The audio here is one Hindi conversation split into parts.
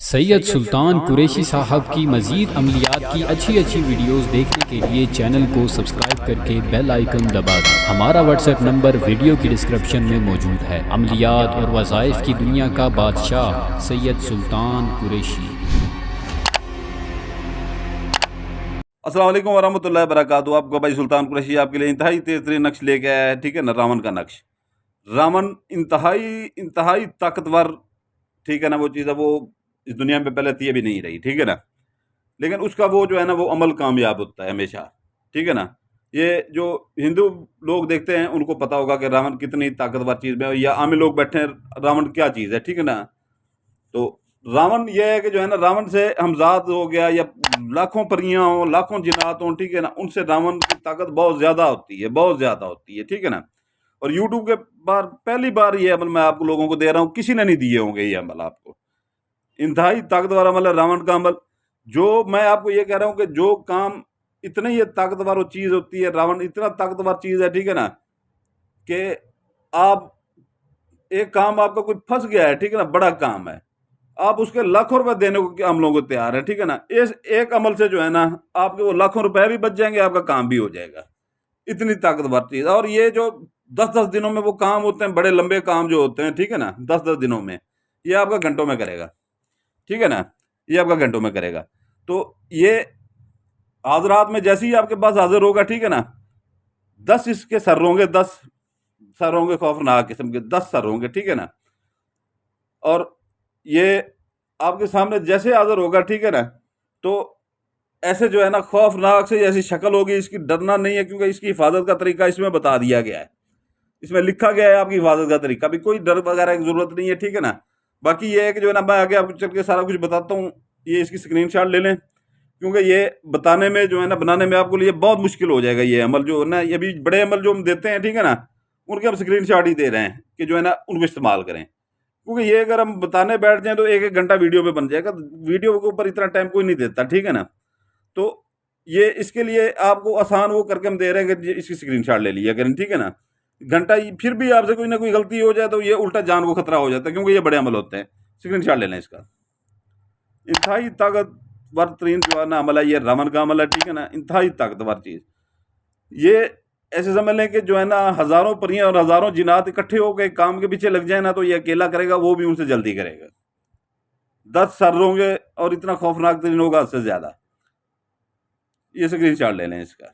सैयद सुल्तान कुरैशी साहब की मज़ीद अमलियात की अच्छी वीडियोस देखने के लिए चैनल को सब्सक्राइब करके बेल आइकन दबा दें। हमारा व्हाट्सएप नंबर वीडियो की डिस्क्रिप्शन में मौजूद है। अमलियात और वज़ाइफ की दुनिया का बादशाह सैयद सुल्तान कुरैशी। अस्सलाम वालेकुम वरहमतुल्लाहि वबरकातुहू। आपका भाई सुल्तान कुरैशी आपके लिए इंतहाई तेज़ नक्श लेके आया है। ठीक है ना, रावण का नक्श। रावण इंतहाई ताकतवर, ठीक है ना, वो चीज़ है वो इस दुनिया में पहले थी, अभी नहीं रही। ठीक है ना, लेकिन उसका वो जो है ना वो अमल कामयाब होता है हमेशा। ठीक है ना, ये जो हिंदू लोग देखते हैं उनको पता होगा कि रावण कितनी ताकतवर चीज़ में, या आम लोग बैठे हैं रावण क्या चीज़ है। ठीक है ना, तो रावण ये है कि जो है ना, रावण से हमजाद हो गया या लाखों परियां हों, लाखों जिन्नात हों, ठीक है ना, उनसे रावण की ताकत बहुत ज़्यादा होती है, बहुत ज़्यादा होती है। ठीक है ना, और यूट्यूब के बार पहली बार ये अमल मैं आपको लोगों को दे रहा हूँ, किसी ने नहीं दिए होंगे ये अमल आपको। इंतहाई ताकतवर अमल है रावण का अमल। जो मैं आपको ये कह रहा हूँ कि जो काम इतनी ये ताकतवर चीज़ होती है, रावण इतना ताकतवर चीज़ है, ठीक है ना, कि आप एक काम आपका कोई फंस गया है, ठीक है ना, बड़ा काम है, आप उसके लाखों रुपए देने को हम लोग को तैयार है। ठीक है ना, इस एक अमल से जो है ना आपके वो लाखों रुपए भी बच जाएंगे, आपका काम भी हो जाएगा। इतनी ताकतवर चीज़। और ये जो 10-10 दिनों में वो काम होते हैं, बड़े लंबे काम जो होते हैं, ठीक है ना, 10-10 दिनों में, ये आपका घंटों में करेगा। ठीक है ना, ये आपका घंटों में करेगा। तो ये आज रात में जैसे ही आपके पास हाजिर होगा, ठीक है ना, 10 इसके सर होंगे, 10 सर होंगे खौफनाक किस्म के, 10 सर होंगे। ठीक है ना, और ये आपके सामने जैसे हाजिर होगा, ठीक है ना, तो ऐसे जो है ना खौफनाक से ऐसी शक्ल होगी, इसकी डरना नहीं है, क्योंकि इसकी हिफाजत का तरीका इसमें बता दिया गया है, इसमें लिखा गया है आपकी हिफाजत का तरीका, भी कोई डर वगैरह की जरूरत नहीं है। ठीक है ना, बाकी ये है कि जो है ना मैं आगे आपको चल के सारा कुछ बताता हूँ, ये इसकी स्क्रीनशॉट ले लें, क्योंकि ये बताने में जो है ना, बनाने में आपको लिए बहुत मुश्किल हो जाएगा ये अमल जो है ना, ये भी बड़े अमल जो हम देते हैं, ठीक है ना, उनके हम स्क्रीनशॉट ही दे रहे हैं कि जो है ना उनको इस्तेमाल करें, क्योंकि ये अगर हम बताने बैठ जाएं तो 1-1 घंटा वीडियो पे बन जाएगा, वीडियो के ऊपर इतना टाइम कोई नहीं देता। ठीक है ना, तो ये इसके लिए आपको आसान वो करके हम दे रहे हैं कि इसकी स्क्रीनशॉट ले लिया करें। ठीक है ना, घंटा फिर भी आपसे कोई ना कोई गलती हो जाए तो ये उल्टा जान को खतरा हो जाता है, क्योंकि ये बड़े अमल होते हैं। स्क्रीनशॉट ले लें इसका। इंतहाई ताकतवर तरीन जो है ना अमल है, ये रावण का अमल है। ठीक है ना, इंतहाई ताकतवर चीज़। ये ऐसे समझ लें कि जो है ना हज़ारों परियां और हज़ारों जिन्नात इकट्ठे होकर काम के पीछे लग जाए ना, तो ये अकेला करेगा, वो भी उनसे जल्दी करेगा। 10 सर होंगे और इतना खौफनाक तरीन होगा उससे ज़्यादा। ये स्क्रीनशॉट ले लें इसका।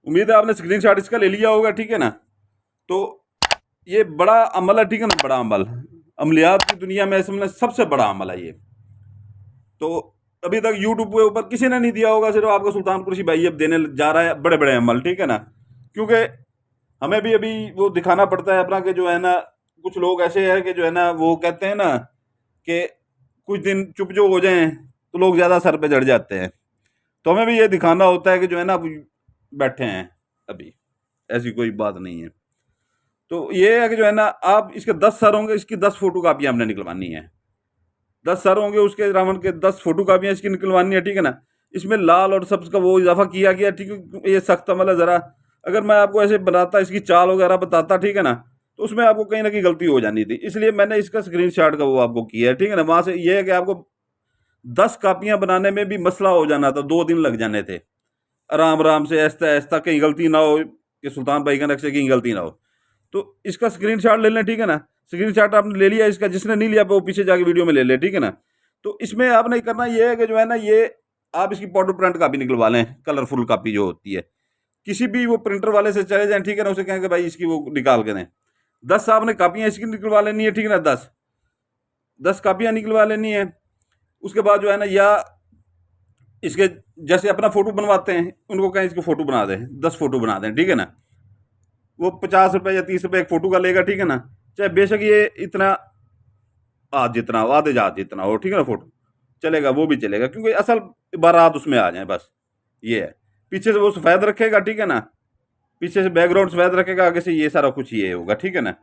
उम्मीद है आपने स्क्रीनशॉट इसका ले लिया होगा। ठीक है ना, तो ये बड़ा अमल है। ठीक है ना, बड़ा अमल, अमलियात की दुनिया में समझ सबसे बड़ा अमल है ये। तो अभी तक यूट्यूब के ऊपर किसी ने नहीं दिया होगा, सिर्फ आपको सुल्तान कुरैशी भाई अब देने जा रहा है बड़े बड़े अमल। ठीक है ना, क्योंकि हमें भी अभी वो दिखाना पड़ता है अपना कि जो है ना, कुछ लोग ऐसे हैं कि जो है ना वो कहते हैं ना कि कुछ दिन चुप जो हो जाएं तो लोग ज़्यादा सर पे चढ़ जाते हैं। तो हमें भी ये दिखाना होता है कि जो है ना बैठे हैं, अभी ऐसी कोई बात नहीं है। तो ये है कि जो है ना आप इसके 10 सर होंगे, इसकी 10 फोटो कापियाँ हमने निकलवानी है। 10 सर होंगे उसके रावण के, 10 फोटो कापियाँ इसकी निकलवानी है। ठीक है ना, इसमें लाल और सब्ज का वो इजाफा किया गया। ठीक है, ये सख्त अमल है। ज़रा अगर मैं आपको ऐसे बनाता, इसकी चाल वगैरह बताता, ठीक है ना, तो उसमें आपको कहीं ना कहीं गलती हो जानी थी, इसलिए मैंने इसका स्क्रीनशॉट का वो आपको किया है। ठीक है ना, वहाँ से ये है कि आपको 10 कापियाँ बनाने में भी मसला हो जाना था, 2 दिन लग जाने थे, आराम आराम से ऐसा ऐसा, कहीं गलती ना हो कि सुल्तान भाई का नक्शे कहीं गलती ना हो। तो इसका स्क्रीनशॉट ले लें। ठीक है ना, स्क्रीनशॉट आपने ले लिया इसका, जिसने नहीं लिया वो पीछे जाके वीडियो में ले ले। ठीक है ना, तो इसमें आपने करना ये है कि जो है ना, ये आप इसकी पाउडर प्रिंट कापी निकलवा लें, कलरफुल कापी जो होती है, किसी भी वो प्रिंटर वाले से चले जाएं। ठीक है ना, उसे कहें कि भाई इसकी वो निकाल के दें। 10 आपने कापियाँ इसकी निकलवा लेनी है। ठीक है ना, 10 कापियाँ निकलवा लेनी है। उसके बाद जो है ना, या इसके जैसे अपना फोटो बनवाते हैं, उनको कहें इसको फोटो बना दें, 10 फोटो बना दें। ठीक है ना, वो 50 रुपये या 30 रुपये एक फोटो का लेगा। ठीक है ना, चाहे बेशक ये इतना आज जितना हो, आधे जहाज जितना हो, ठीक है ना, फोटो चलेगा, वो भी चलेगा, क्योंकि असल बारात उसमें आ जाए, बस ये है। पीछे से वो सफ़ेद रखेगा। ठीक है ना, पीछे से बैकग्राउंड सफ़ेद रखेगा, आगे से ये सारा कुछ ये होगा। ठीक है ना,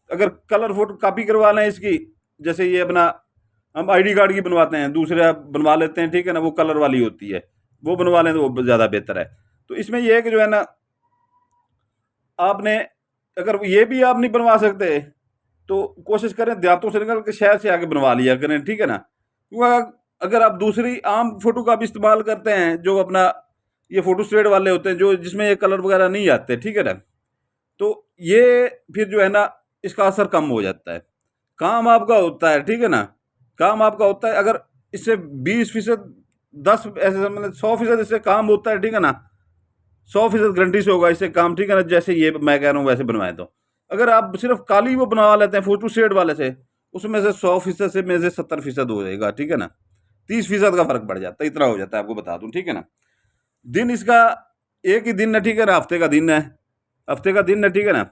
अगर कलर फोटो कापी करवा लें इसकी, जैसे ये अपना हम आईडी कार्ड की बनवाते हैं, दूसरे बनवा लेते हैं, ठीक है ना, वो कलर वाली होती है, वो बनवा लें तो वो ज़्यादा बेहतर है। तो इसमें यह है कि जो है ना, आपने अगर ये भी आप नहीं बनवा सकते तो कोशिश करें देहातों से निकल के शहर से आके बनवा लिया करें, ठीक है ना। क्योंकि अगर आप दूसरी आम फोटो का भी इस्तेमाल करते हैं, जो अपना ये फोटो स्टेट वाले होते हैं, जो जिसमें ये कलर वगैरह नहीं आते, ठीक है ना, तो ये फिर जो है ना इसका असर कम हो जाता है। काम आपका होता है, ठीक है ना, काम आपका होता है। अगर इससे 20%, 10 ऐसे मतलब 100% इससे काम होता है, ठीक है ना, 100% गारंटी से होगा इससे काम, ठीक है ना। जैसे ये मैं कह रहा हूँ वैसे बनवाए तो अगर आप सिर्फ काली वो बनवा लेते हैं फोटो शेड वाले से, उसमें से 100% से में से 70% हो जाएगा, ठीक है ना। 30% का फर्क पड़ जाता है, इतना हो जाता है, आपको बता दूं, ठीक है ना। दिन इसका एक ही दिन है, ठीक है ना, हफ्ते का दिन है, हफ्ते का दिन है, ठीक है ना।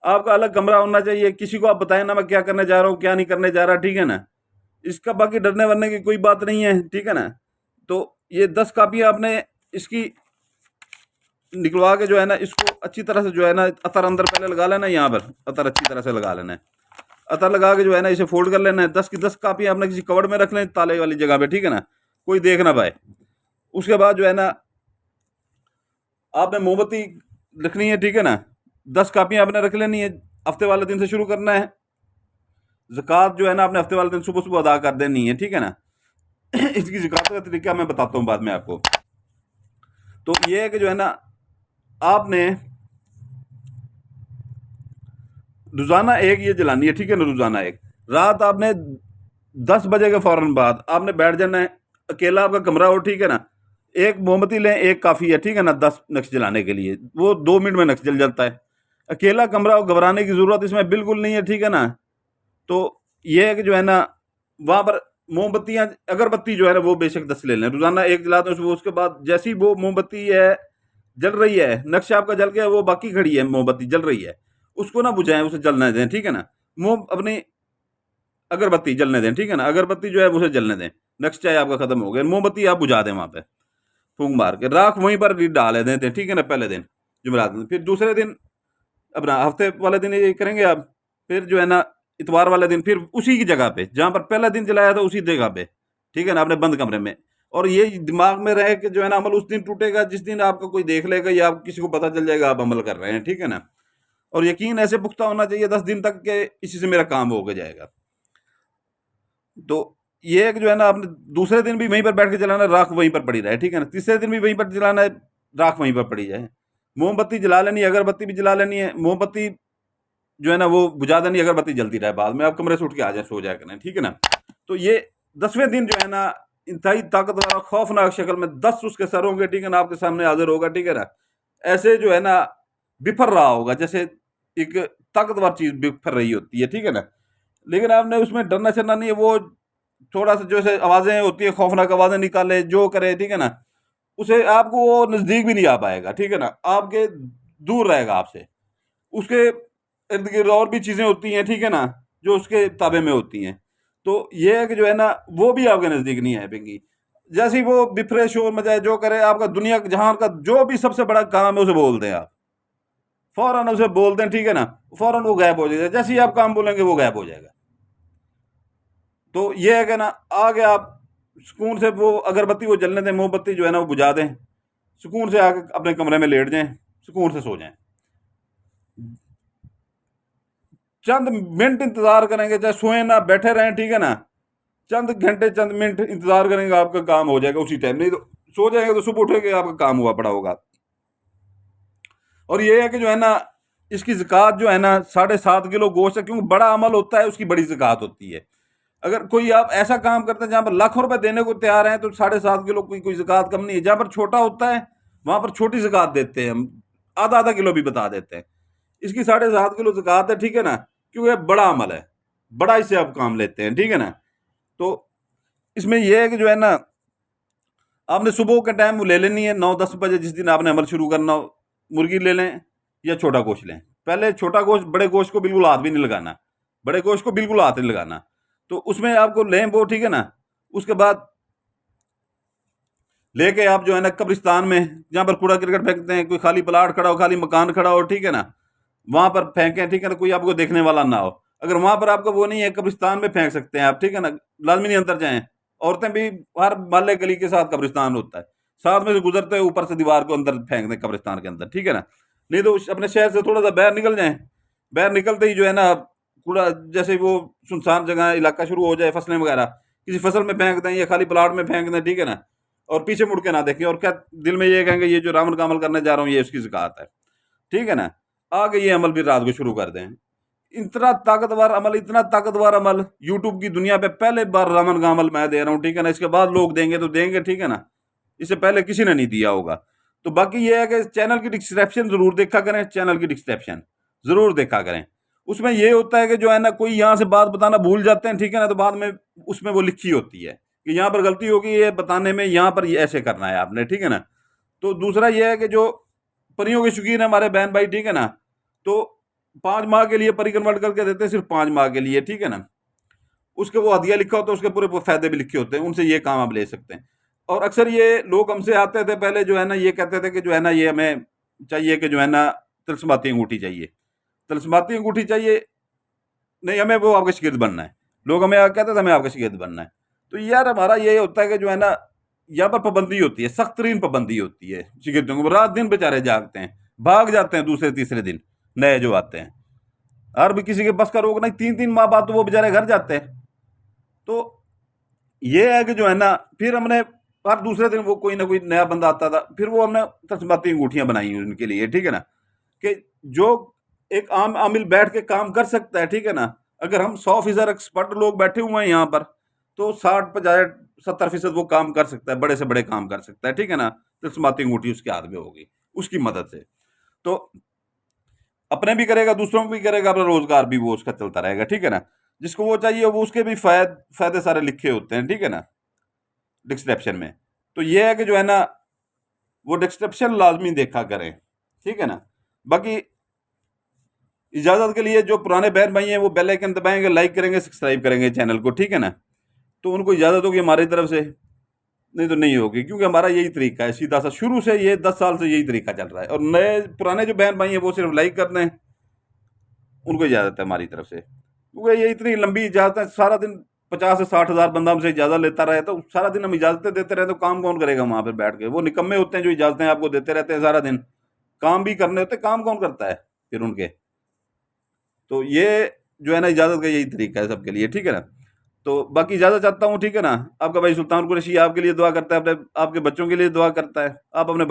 आपका अलग कमरा होना चाहिए, किसी को आप बताएं ना मैं क्या करने जा रहा हूँ, क्या नहीं करने जा रहा, ठीक है ना। इसका बाकी डरने वरने की कोई बात नहीं है, ठीक है ना। तो ये 10 कापियाँ आपने इसकी निकलवा के जो है ना इसको अच्छी तरह से जो है ना अतर अंदर पहले लगा लेना, यहाँ पर अतर अच्छी तरह से लगा लेना है। अतर लगा के जो है ना इसे फोल्ड कर लेना है। 10 की 10 कापियाँ आपने किसी कवर्ड में रख लें, ताले वाली जगह पे, ठीक है ना, कोई देख ना पाए। उसके बाद जो है ना आपने मोमबत्ती रखनी है, ठीक है ना। 10 कापियाँ आपने रख लेनी है। हफ्ते वाले दिन से शुरू करना है। ज़कात जो है ना आपने हफ्ते वाले दिन सुबह सुबह अदा कर देनी है, ठीक है ना। इसकी ज़कात का तरीका मैं बताता हूँ बाद में आपको। तो ये है कि जो है ना आपने रोजाना एक ये जलानी है, ठीक है ना, रोजाना एक। रात आपने 10 बजे के फौरन बाद आपने बैठ जाना है, अकेला आपका कमरा हो, ठीक है ना। एक मोमबत्ती लें, एक काफ़ी है, ठीक है ना, 10 नक्श जलाने के लिए, वो 2 मिनट में नक्श जल जाता है। अकेला कमरा हो, घबराने की ज़रूरत इसमें बिल्कुल नहीं है, ठीक है ना। तो ये है कि जो है ना वहाँ पर मोमबत्तियाँ, अगरबत्ती जो है ना वो बेशक 10 ले लें, रोजाना एक जलाते हैं। उसके बाद जैसी वो मोमबत्ती है जल रही है, नक्शा आपका जल गया, वो बाकी खड़ी है मोमबत्ती जल रही है, उसको ना बुझाएं, उसे जलने दें, ठीक है ना। मोम अपनी अगरबत्ती जलने दें, ठीक है ना, अगरबत्ती जो है उसे जलने दें। नक्श चाहे आपका खत्म हो गया, मोमबत्ती आप बुझा दें वहाँ पे फूंक मार के, राख वहीं पर डाल देते हैं, ठीक है ना। पहले दिन जुमेरात दिन, फिर दूसरे दिन अपना हफ्ते वाले दिन ये करेंगे आप। फिर जो है ना इतवार वाले दिन फिर उसी की जगह पे जहाँ पर पहला दिन जलाया था उसी जगह पे, ठीक है ना, अपने बंद कमरे में। और ये दिमाग में रहे कि जो है ना अमल उस दिन टूटेगा जिस दिन आपको कोई देख लेगा या आप किसी को पता चल जाएगा आप अमल कर रहे हैं, ठीक है ना। और यकीन ऐसे पुख्ता होना चाहिए 10 दिन तक के इसी से मेरा काम हो गया जाएगा। तो ये है कि जो है ना आपने दूसरे दिन भी वहीं पर बैठ के जलाना, राख वहीं पर पड़ी रहे, ठीक है ना। तीसरे दिन भी वहीं पर जलाना है, राख वहीं पर पड़ी जाए। मोमबत्ती जला लेनी है, अगरबत्ती भी जला लेनी है। मोमबत्ती जो है ना वो बुझा देनी, अगरबत्ती जलती रहे, बाद में आप कमरे से उठ के आ जाए, सो जाए करें, ठीक है ना। तो ये 10वें दिन जो है ना इंतहाई ताकतवर खौफनाक शक्ल में 10 उसके सर होंगे, ठीक है ना, आपके सामने हाजिर होगा, ठीक है ना। ऐसे जो है ना बिफर रहा होगा जैसे एक ताकतवर चीज बिफर रही होती है, ठीक है ना। लेकिन आपने उसमें डरना चरना नहीं है। वो थोड़ा सा जैसे आवाजें होती है, खौफनाक आवाजें निकाले, जो करे, ठीक है ना, उसे आपको वो नजदीक भी नहीं आ पाएगा, ठीक है ना, आपके दूर रहेगा आपसे। उसके इर्द गिर्द और भी चीजें होती हैं, ठीक है ना, जो उसके ताबे में होती हैं। तो ये है कि जो है ना वो भी आपके नजदीक नहीं आएंगी। जैसे ही वो बिफरे शोर मचाए, जो करे, आपका दुनिया जहां का जो भी सबसे बड़ा काम है उसे बोल दें आप, फौरन उसे बोल दें, ठीक है ना, फौरन वो गायब हो जाएगा। जैसे ही आप काम बोलेंगे वो गायब हो जाएगा। तो ये है कि ना आगे आप सुकून से वो अगरबत्ती वो जलने दें, मोमबत्ती जो है ना वो बुझा दें, सुकून से आके अपने कमरे में लेट जाएं, सुकून से सो जाएं। चंद मिनट इंतजार करेंगे, चाहे सोए ना बैठे रहें, ठीक है ना, चंद घंटे चंद मिनट इंतजार करेंगे, आपका काम हो जाएगा उसी टाइम। नहीं तो सो जाएंगे तो सुबह उठेंगे आपका काम हुआ पड़ा होगा। और ये है कि जो है ना इसकी ज़कात जो है ना 7.5 किलो गोश्त है, क्योंकि बड़ा अमल होता है उसकी बड़ी ज़कात होती है। अगर कोई आप ऐसा काम करते हैं जहाँ पर लाखों रुपए देने को तैयार हैं तो 7.5 किलो की कोई ज़कात कम नहीं है। जहाँ पर छोटा होता है वहां पर छोटी ज़कात देते हैं हम, आधा आधा किलो भी बता देते हैं। इसकी 7.5 किलो ज़कात है, ठीक है ना, क्योंकि यह बड़ा अमल है, बड़ा इससे आप काम लेते हैं, ठीक है ना। तो इसमें यह है कि जो है ना आपने सुबह के टाइम वो ले लेनी है 9-10 बजे, जिस दिन आपने अमल शुरू करना हो। मुर्गी ले लें या छोटा गोश्त लें। पहले छोटा गोश्त, बड़े गोश्त को बिल्कुल हाथ भी नहीं लगाना, बड़े गोश्त को बिल्कुल हाथ नहीं लगाना। तो उसमें आपको लें वो, ठीक है ना। उसके बाद लेके आप जो है ना कब्रिस्तान में जहाँ पर कूड़ा करकट फेंकते हैं, कोई खाली प्लाट खड़ा हो, खाली मकान खड़ा हो, ठीक है ना, वहां पर फेंकें, ठीक है ना, कोई आपको देखने वाला ना हो। अगर वहां पर आपका वो नहीं है, कब्रिस्तान में फेंक सकते हैं आप, ठीक है ना, लाजमी नहीं अंदर जाएं। औरतें भी, हर मोहल्ले गली के साथ कब्रिस्तान होता है, साथ में से गुजरते हुए ऊपर से दीवार को अंदर फेंक दें कब्रिस्तान के अंदर, ठीक है ना। नहीं तो अपने शहर से थोड़ा सा बाहर निकल जाएं, बाहर निकलते ही जो है ना कूड़ा, जैसे वो सुनसान जगह इलाका शुरू हो जाए, फसलें वगैरह किसी फसल में फेंक दें या खाली प्लाट में फेंक दें, ठीक है ना, और पीछे मुड़ के ना देखें, और क्या दिल में ये कहेंगे ये जो रावण का अमल करने जा रहा हूँ ये उसकी ज़कात है, ठीक है ना, आगे ये अमल भी रात को शुरू कर दें। इतना ताकतवर अमल, इतना ताकतवर अमल यूट्यूब की दुनिया पे पहले बार रावण का अमल मैं दे रहा हूँ, ठीक है ना, इसके बाद लोग देंगे तो देंगे, ठीक है ना, इससे पहले किसी ने नहीं दिया होगा। तो बाकी ये है कि चैनल की डिस्क्रिप्शन जरूर देखा करें, चैनल की डिस्क्रिप्शन जरूर देखा करें। उसमें ये होता है कि जो है ना कोई यहाँ से बात बताना भूल जाते हैं, ठीक है ना, तो बाद में उसमें वो लिखी होती है कि यहाँ पर गलती होगी ये बताने में, यहाँ पर ये ऐसे करना है आपने, ठीक है ना। तो दूसरा ये है कि जो परियों के शौकीन है हमारे बहन भाई, ठीक है ना, तो 5 माह के लिए परी कन्वर्ट करके देते हैं, सिर्फ 5 माह के लिए, ठीक है ना। उसके वो हदिया लिखा होता है, उसके पूरे फायदे भी लिखे होते हैं, उनसे ये काम आप ले सकते हैं। और अक्सर ये लोग हमसे आते थे पहले, जो है ना ये कहते थे कि जो है ना ये हमें चाहिए कि जो है ना तिलस्माती अंगूठी चाहिए, तिलस्माती अंगूठी चाहिए, नहीं हमें वो आपका शागिर्द बनना है। लोग हमें कहते थे हमें आपका शागिर्द बनना है। तो यार हमारा ये होता है कि जो है ना यहाँ पर पाबंदी होती है, सख्त तरीन पाबंदी होती है शागिर्दों को, रात दिन बेचारे जागते हैं, भाग जाते हैं दूसरे तीसरे दिन नए जो आते हैं, और भी किसी के बस का रोक नहीं, 3-3 माह बाद तो वो बेचारे घर जाते हैं। तो ये है कि जो है ना फिर हमने हर दूसरे दिन वो कोई ना कोई नया बंदा आता था, फिर वो हमने तस्माती अंगूठियां बनाई उनके लिए, ठीक है ना, कि जो एक आम आमिल बैठ के काम कर सकता है, ठीक है ना। अगर हम 100% एक्सपर्ट लोग बैठे हुए हैं यहाँ पर, तो 60-70% वो काम कर सकता है, बड़े से बड़े काम कर सकता है, ठीक है ना। तस्माती अंगूठी उसके हाथ में होगी उसकी मदद से, तो अपने भी करेगा, दूसरों को भी करेगा, अपना रोजगार भी वो उसका चलता रहेगा, ठीक है ना। जिसको वो चाहिए वो उसके भी फायदे सारे लिखे होते हैं, ठीक है ना, डिस्क्रिप्शन में। तो ये है कि जो है ना वो डिस्क्रिप्शन लाजमी देखा करें, ठीक है ना। बाकी इजाजत के लिए जो पुराने बहन भाई हैं वो बेल आइकन दबाएंगे, लाइक करेंगे, सब्सक्राइब करेंगे चैनल को, ठीक है ना। तो उनको इजाजत होगी हमारी तरफ से, नहीं तो नहीं होगी, क्योंकि हमारा यही तरीका है सीधा सा, शुरू से ये 10 साल से यही तरीका चल रहा है। और नए पुराने जो बहन भाई हैं वो सिर्फ लाइक कर दें, उनको इजाजत है हमारी तरफ से, क्योंकि ये इतनी लंबी इजाजत है, सारा दिन 50 से 60 हज़ार बंदा हमसे इजाजत लेता रहे तो सारा दिन हम इजाजतें देते रहे तो काम कौन करेगा वहां पर बैठ के। वो निकम्मे होते हैं जो इजाजतें आपको देते रहते हैं सारा दिन, काम भी करने होते, काम कौन करता है फिर उनके। तो ये जो है ना इजाजत का यही तरीका है सबके लिए, ठीक है ना। तो बाकी इजाजत चाहता हूँ, ठीक है ना। आपका भाई सुल्तान कुरैशी आपके लिए दुआ करता है, अपने आपके बच्चों के लिए दुआ करता है, आप अपने